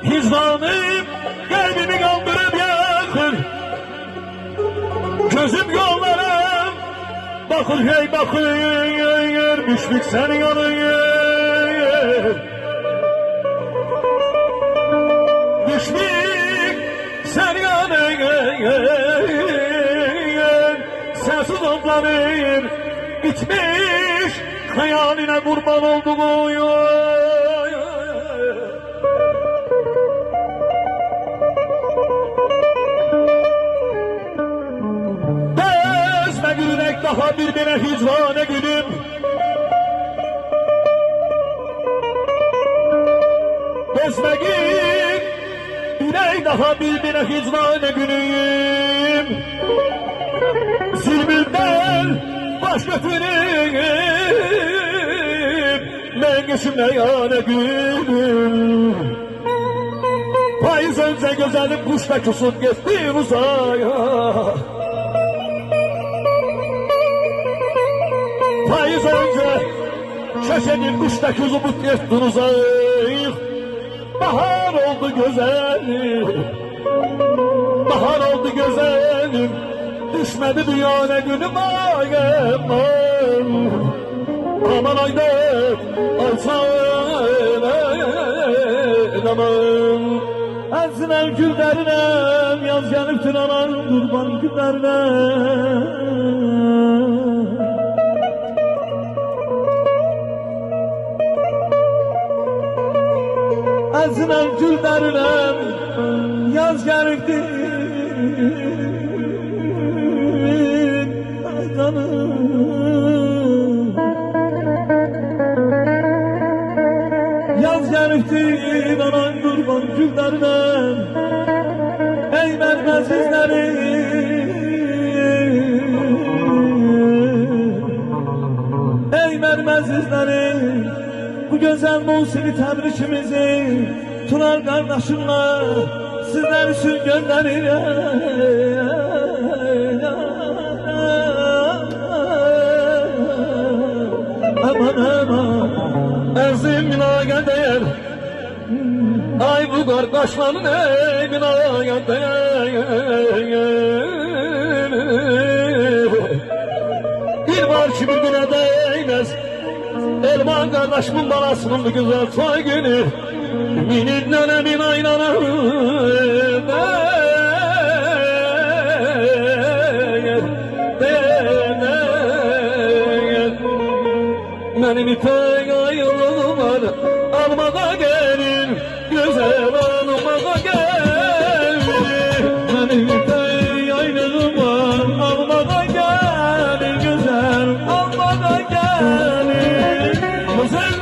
Hicranım kalbimi kaldırıp yakır. Gözüm yollara bakır hey bakır. Müşfik sen yanıyor. Müşfik sen yanıyor. Sensiz onların bitmiş hayaline kurban olduğum. Yürek daha birbirine hicrane gülüm. Bezmegin yürek daha birbirine hicrane gülüm. Zilmilden baş götürüm. Ben geçimle yana gülüm. Faiz önce güzelim kuşla kusun geçti uzaya. Faiz önce şaşenin kuştaki zubut yettin uzayık. Bahar oldu güzelim, bahar oldu güzelim. Düşmedi dünyana günüm ay aman. Aman aydet alsan aman. Azinem güllerinem yaz yanıptın aman kurban güllerine. Azinem güllerinem yaz geldi canım. Yaz geldi anan kurban güllerinem. Ey vermez izleri ey vermez izleri. Bu güzel musiki tebrikimizi Tunar kardeşimle sizler için gönderirim. Aman aman erzim binaya değer. Ay bu kardeşlerin ey binaya değer. Bir var ki birbirine değmez. Elman kardeşimin balasının bu güzel soy günü. Minin nenemin aynanı benim ipek ayrılığım var. Almağa gelin güzel almağa gelin. Benim ipek ayrılığım var. Almağa gelin güzel almağa gelin. Güzel